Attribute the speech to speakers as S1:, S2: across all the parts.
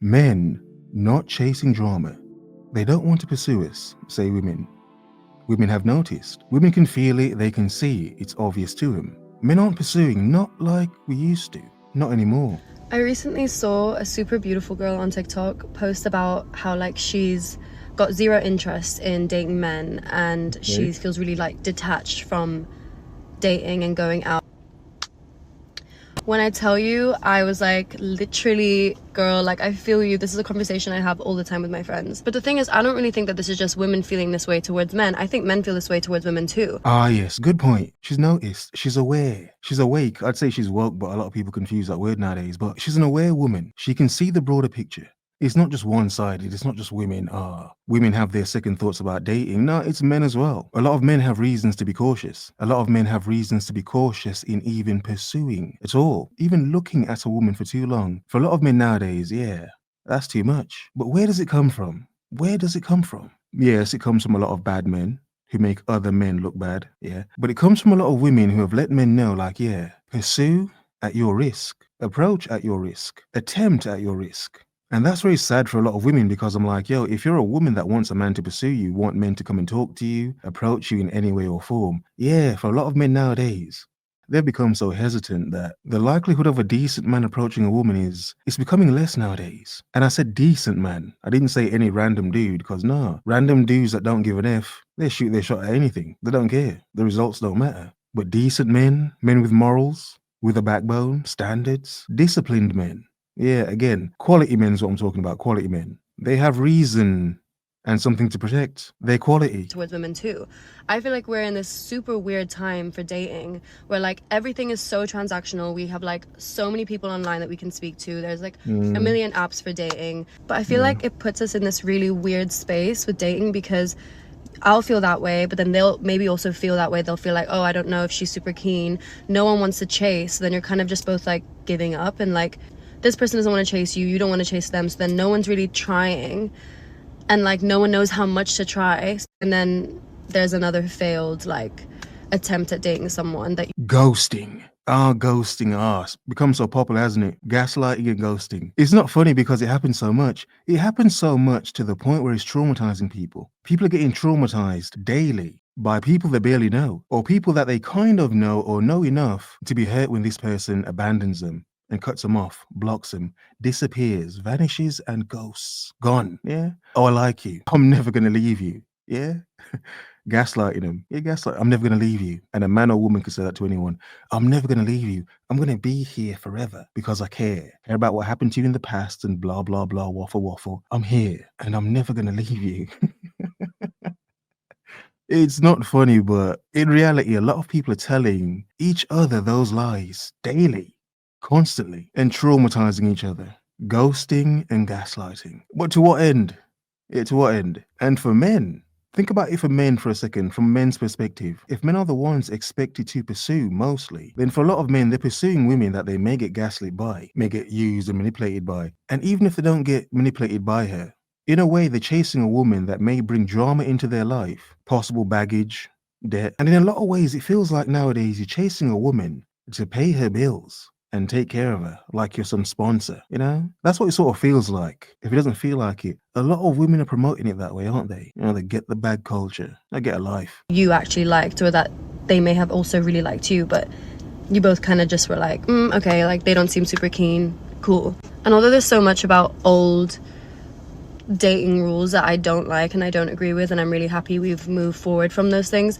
S1: Men not chasing drama. They don't want to pursue us, say women. Women have noticed. Women can feel it, they can see it's obvious to them. Men aren't pursuing, not like we used to. Not anymore.
S2: I recently saw a super beautiful girl on TikTok post about how like she's got zero interest in dating men and she feels really like detached from dating and going out. When I tell you, I was like, literally, girl, like, I feel you. This is a conversation I have all the time with my friends. But the thing is, I don't really think that this is just women feeling this way towards men. I think men feel this way towards women too.
S1: Ah, yes, good point. She's noticed. She's aware. She's awake. I'd say she's woke, but a lot of people confuse that word nowadays. But she's an aware woman. She can see the broader picture. It's not just one-sided. It's not just women. Women have their second thoughts about dating. No, it's men as well. A lot of men have reasons to be cautious. A lot of men have reasons to be cautious in even pursuing at all. Even looking at a woman for too long. For a lot of men nowadays, yeah, that's too much. But where does it come from? Where does it come from? Yes, it comes from a lot of bad men who make other men look bad, yeah. But it comes from a lot of women who have let men know, like, yeah, pursue at your risk, approach at your risk, attempt at your risk. And that's very sad for a lot of women because I'm like, yo, if you're a woman that wants a man to pursue you, want men to come and talk to you, approach you in any way or form, yeah, for a lot of men nowadays, they've become so hesitant that the likelihood of a decent man approaching a woman it's becoming less nowadays. And I said decent man. I didn't say any random dude because no, random dudes that don't give an F, they shoot their shot at anything. They don't care. The results don't matter. But decent men, men with morals, with a backbone, standards, disciplined men. Yeah, again, quality men is what I'm talking about, quality men. They have reason and something to protect. Their quality.
S2: Towards women too. I feel like we're in this super weird time for dating where like everything is so transactional. We have like so many people online that we can speak to. There's like a million apps for dating. But I feel like it puts us in this really weird space with dating because I'll feel that way, but then they'll maybe also feel that way. They'll feel like, oh, I don't know if she's super keen. No one wants to chase. So then you're kind of just both like giving up and like this person doesn't want to chase you. You don't want to chase them. So then no one's really trying. And like no one knows how much to try. And then there's another failed like attempt at dating someone that
S1: ghosting. Ghosting become so popular, hasn't it? Gaslighting and ghosting. It's not funny because it happens so much. It happens so much to the point where it's traumatizing people. People are getting traumatized daily by people they barely know or people that they kind of know or know enough to be hurt when this person abandons them and cuts them off, blocks them, disappears, vanishes and ghosts. Gone, yeah? Oh, I like you. I'm never going to leave you, yeah? Gaslighting them. Yeah, gaslight. I'm never going to leave you. And a man or woman can say that to anyone. I'm never going to leave you. I'm going to be here forever because I care. Care about what happened to you in the past and blah, blah, blah, waffle, waffle. I'm here and I'm never going to leave you. It's not funny, but in reality, a lot of people are telling each other those lies daily, constantly, and traumatizing each other. Ghosting and gaslighting. But to what end? Yeah, to what end? And for men, think about it for men for a second, from men's perspective. If men are the ones expected to pursue mostly, then for a lot of men, they're pursuing women that they may get gaslit by, may get used and manipulated by. And even if they don't get manipulated by her, in a way, they're chasing a woman that may bring drama into their life, possible baggage, debt. And in a lot of ways, it feels like nowadays you're chasing a woman to pay her bills and take care of her like you're some sponsor, you know? That's what it sort of feels like. If it doesn't feel like it, a lot of women are promoting it that way, aren't they? You know, they get the bag culture. They get a life.
S2: you actually liked or that they may have also really liked you, but you both kind of just were like, okay, like they don't seem super keen, cool. And although there's so much about old dating rules that I don't like and I don't agree with, and I'm really happy we've moved forward from those things,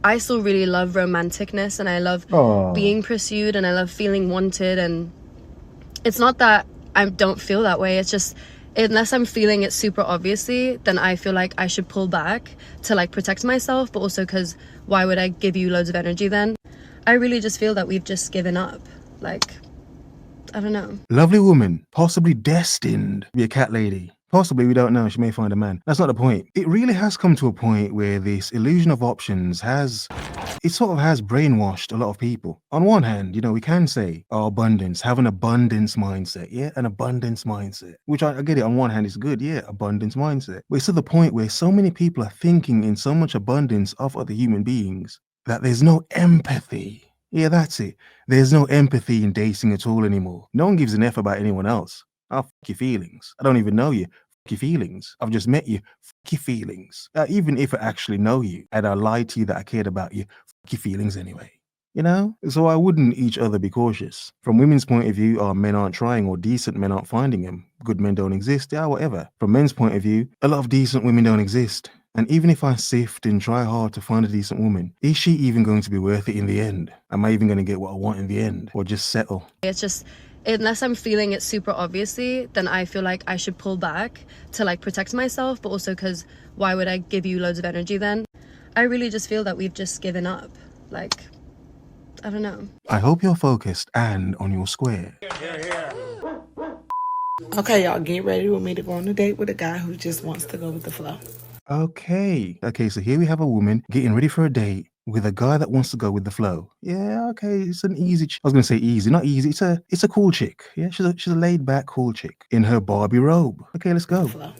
S2: I still really love romanticness and I love being pursued and I love feeling wanted. And it's not that I don't feel that way, it's just unless I'm feeling it super obviously, then I feel like I should pull back to like protect myself, but also because why would I give you loads of energy then? I really just feel that we've just given up. Like, I don't know.
S1: Lovely woman, possibly destined to be a cat lady. Possibly, we don't know, she may find a man. That's not the point. It really has come to a point where this illusion of options has brainwashed a lot of people. On one hand, you know, we can say, abundance, have an abundance mindset, yeah? An abundance mindset. Which I get it, on one hand, it's good, yeah, abundance mindset. But it's to the point where so many people are thinking in so much abundance of other human beings that there's no empathy. Yeah, that's it. There's no empathy in dating at all anymore. No one gives an F about anyone else. I'll fuck your feelings. I don't even know you. Fuck your feelings. I've just met you. Fuck your feelings. Even if I actually know you and I lied to you that I cared about you, fuck your feelings anyway. You know? So why wouldn't each other be cautious? From women's point of view, men aren't trying or decent men aren't finding them. Good men don't exist. Yeah, whatever. From men's point of view, a lot of decent women don't exist. And even if I sift and try hard to find a decent woman, is she even going to be worth it in the end? Am I even going to get what I want in the end? Or just settle?
S2: It's just, unless I'm feeling it super obviously, then I feel like I should pull back to like protect myself, but also because why would I give you loads of energy then? I really just feel that we've just given up. Like, I don't know.
S1: I hope you're focused and on your square.
S3: Okay, y'all, get ready with me to go on a date with a guy who just wants to go with the flow.
S1: Okay, so here we have a woman getting ready for a date with a guy that wants to go with the flow. Yeah, okay, it's an easy. I was gonna say easy, not easy. It's a cool chick. Yeah, she's a laid back cool chick in her Barbie robe. Okay, let's go.
S3: Flow.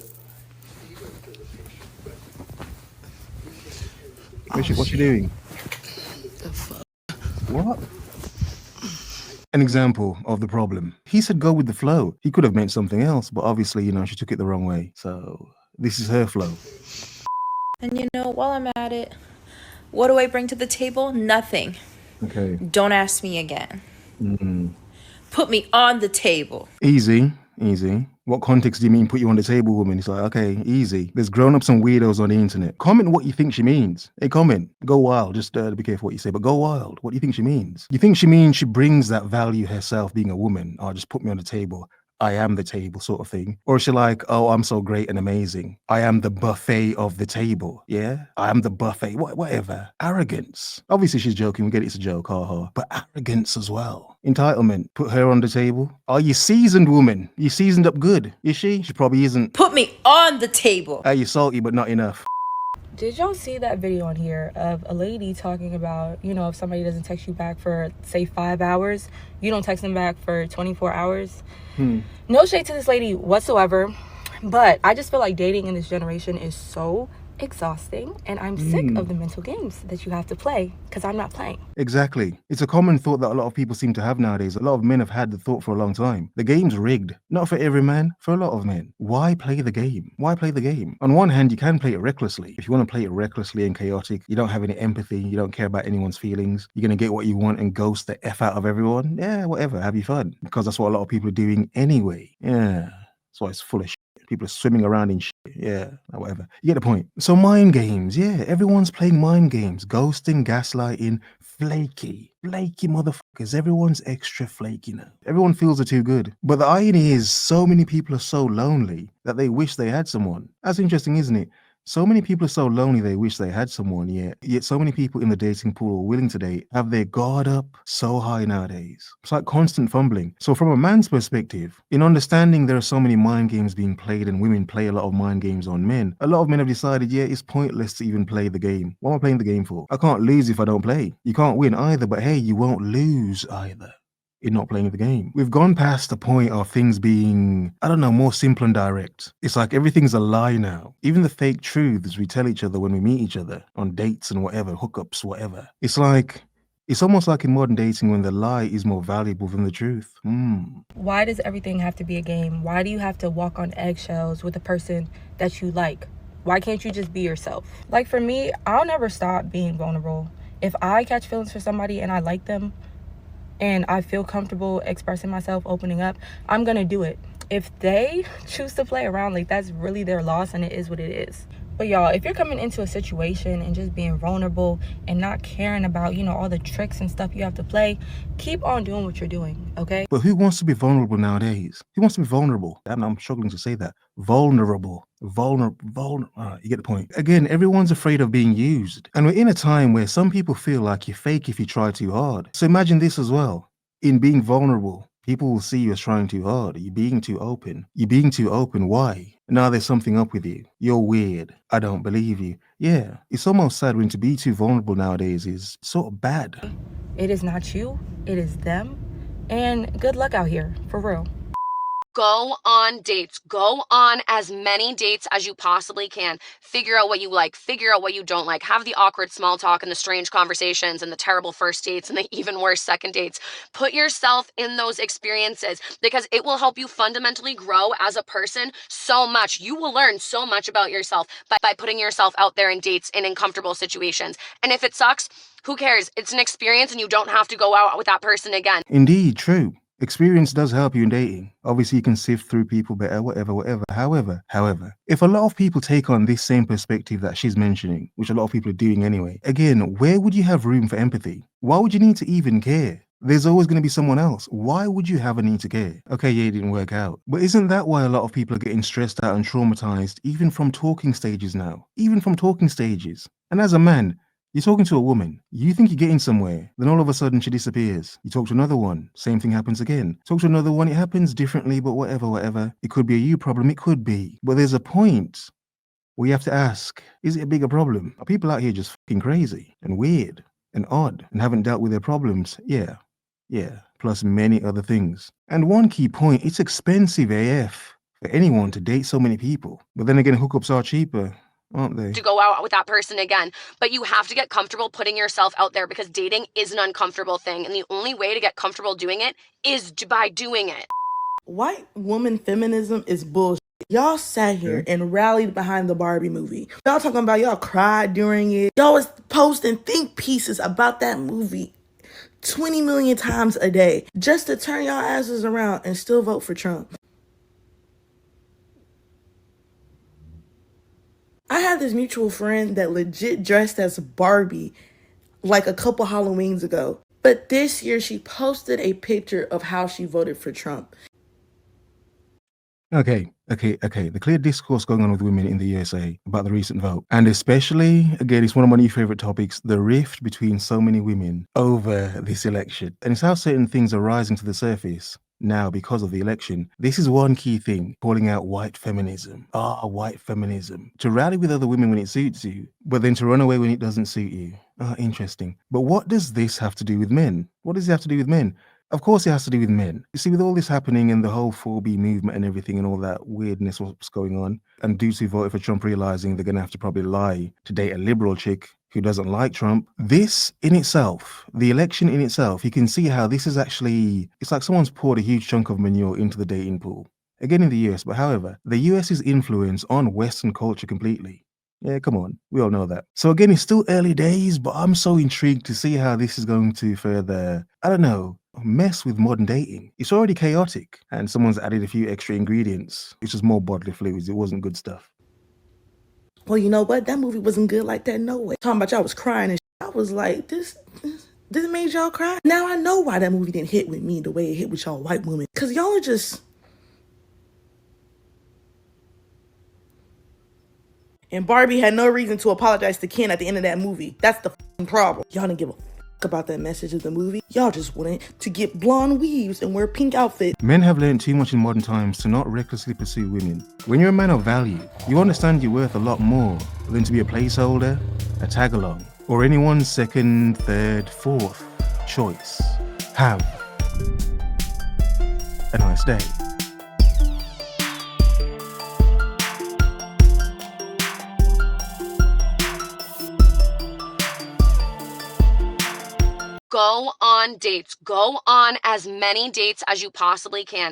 S1: What's she doing? What? An example of the problem. He said go with the flow. He could have meant something else, but obviously, she took it the wrong way. So this is her flow.
S4: And while I'm at it, what do I bring to the table? Nothing.
S1: Okay.
S4: Don't ask me again. Put me on the table.
S1: Easy. What context do you mean put you on the table, woman? It's like, okay, easy. There's grown-ups and weirdos on the internet. Comment what you think she means. Hey, comment. Go wild. Just be careful what you say, but go wild. What do you think she means? You think she means she brings that value herself being a woman? Or just put me on the table. I am the table sort of thing. Or is she like, oh, I'm so great and amazing. I am the buffet of the table. Yeah? I am the buffet. Whatever. Arrogance. Obviously she's joking. We get it's a joke. Ha. But arrogance as well. Entitlement. Put her on the table. Are you seasoned, woman? You seasoned up good. Is she? She probably isn't.
S4: Put me on the table.
S1: Are you salty but not enough?
S5: Did y'all see that video on here of a lady talking about, if somebody doesn't text you back for, say, 5 hours, you don't text them back for 24 hours? No shade to this lady whatsoever, but I just feel like dating in this generation is so exhausting, and I'm sick of the mental games that you have to play because I'm not playing.
S1: Exactly. It's a common thought that a lot of people seem to have nowadays. A lot of men have had the thought for a long time. The game's rigged. Not for every man, for a lot of men. Why play the game? Why play the game? On one hand, you can play it recklessly. If you want to play it recklessly and chaotic, you don't have any empathy, you don't care about anyone's feelings, you're going to get what you want and ghost the F out of everyone. Yeah, whatever. Have you fun. Because that's what a lot of people are doing anyway. Yeah. That's why it's full of shit. People are swimming around in shit. Yeah, whatever. You get the point. So mind games. Yeah, everyone's playing mind games. Ghosting, gaslighting, flaky motherfuckers. Everyone's extra flaky now. Everyone feels they're too good. But the irony is so many people are so lonely that they wish they had someone. That's interesting, isn't it? So many people are so lonely they wish they had someone, yet so many people in the dating pool are willing to date have their guard up so high nowadays. It's like constant fumbling. So from a man's perspective, in understanding there are so many mind games being played and women play a lot of mind games on men, a lot of men have decided, it's pointless to even play the game. What am I playing the game for? I can't lose if I don't play. You can't win either, but hey, you won't lose either in not playing the game. We've gone past the point of things being, more simple and direct. It's like everything's a lie now. Even the fake truths we tell each other when we meet each other on dates and whatever, hookups, whatever. It's almost like in modern dating when the lie is more valuable than the truth.
S5: Why does everything have to be a game? Why do you have to walk on eggshells with a person that you like? Why can't you just be yourself? Like for me, I'll never stop being vulnerable. If I catch feelings for somebody and I like them, and I feel comfortable expressing myself, opening up, I'm gonna do it. If they choose to play around, like that's really their loss and it is what it is. But y'all, if you're coming into a situation and just being vulnerable and not caring about, all the tricks and stuff you have to play, keep on doing what you're doing, okay?
S1: But who wants to be vulnerable nowadays? Who wants to be vulnerable? I'm struggling to say that. Vulnerable. You get the point. Again, everyone's afraid of being used. And we're in a time where some people feel like you're fake if you try too hard. So imagine this as well. In being vulnerable, people will see you as trying too hard. You're being too open. Why? Now there's something up with you. You're weird. I don't believe you. Yeah, it's almost sad when to be too vulnerable nowadays is sort of bad.
S5: It is not you. It is them. And good luck out here, for real.
S2: Go on dates. Go on as many dates as you possibly can. Figure out what you like. Figure out what you don't like. Have the awkward small talk and the strange conversations and the terrible first dates and the even worse second dates. Put yourself in those experiences because it will help you fundamentally grow as a person so much. You will learn so much about yourself by putting yourself out there in dates and in comfortable situations. And if it sucks, who cares? It's an experience and you don't have to go out with that person again.
S1: Indeed, true. Experience does help you in dating. Obviously, you can sift through people better, whatever. However, if a lot of people take on this same perspective that she's mentioning, which a lot of people are doing anyway, again, where would you have room for empathy? Why would you need to even care? There's always going to be someone else. Why would you have a need to care? Okay, yeah, it didn't work out. But isn't that why a lot of people are getting stressed out and traumatized, even from talking stages now? Even from talking stages. And as a man, you're talking to a woman, you think you're getting somewhere, then all of a sudden she disappears. You talk to another one, same thing happens again. Talk to another one, it happens differently, but whatever. It could be a you problem, it could be. But there's a point where you have to ask, is it a bigger problem? Are people out here just fucking crazy and weird and odd and haven't dealt with their problems? Yeah, plus many other things. And one key point, it's expensive AF for anyone to date so many people. But then again, hookups are cheaper, aren't they?
S2: To go out with that person again. But you have to get comfortable putting yourself out there because dating is an uncomfortable thing. And the only way to get comfortable doing it is by doing it.
S3: White woman feminism is bullshit. Y'all sat here and rallied behind the Barbie movie. Y'all talking about y'all cried during it. Y'all was posting think pieces about that movie 20 million times a day just to turn y'all asses around and still vote for Trump. I had this mutual friend that legit dressed as Barbie like a couple Halloweens ago. But this year she posted a picture of how she voted for Trump.
S1: Okay. The clear discourse going on with women in the USA about the recent vote. And especially, again, it's one of my new favorite topics, the rift between so many women over this election. And it's how certain things are rising to the surface now because of the election. This is one key thing, calling out white feminism. White feminism. To rally with other women when it suits you, but then to run away when it doesn't suit you. Interesting. But what does this have to do with men? What does it have to do with men? Of course it has to do with men. You see, with all this happening and the whole 4B movement and everything and all that weirdness what's going on, and dudes who voted for Trump realizing they're going to have to probably lie to date a liberal chick who doesn't like Trump. This in itself, the election in itself, you can see how this is actually, it's like someone's poured a huge chunk of manure into the dating pool. Again in the US, but however, the US's influence on Western culture completely. Yeah, come on. We all know that. So again, it's still early days, but I'm so intrigued to see how this is going to further, I don't know, mess with modern dating. It's already chaotic, and someone's added a few extra ingredients. It's just more bodily fluids. It wasn't good stuff.
S3: Well, you know what? That movie wasn't good like that, no way. Talking about y'all was crying and shit. I was like, this made y'all cry? Now I know why that movie didn't hit with me the way it hit with y'all white women. Because y'all are just... And Barbie had no reason to apologize to Ken at the end of that movie. That's the problem. Y'all didn't give a about that message of the movie. Y'all just wanted to get blonde weaves and wear pink outfits.
S1: Men have learned too much in modern times to not recklessly pursue women. When you're a man of value, you understand you're worth a lot more than to be a placeholder, a tag-along, or anyone's second, third, fourth choice. Have a nice day.
S2: Go on dates. Go on as many dates as you possibly can.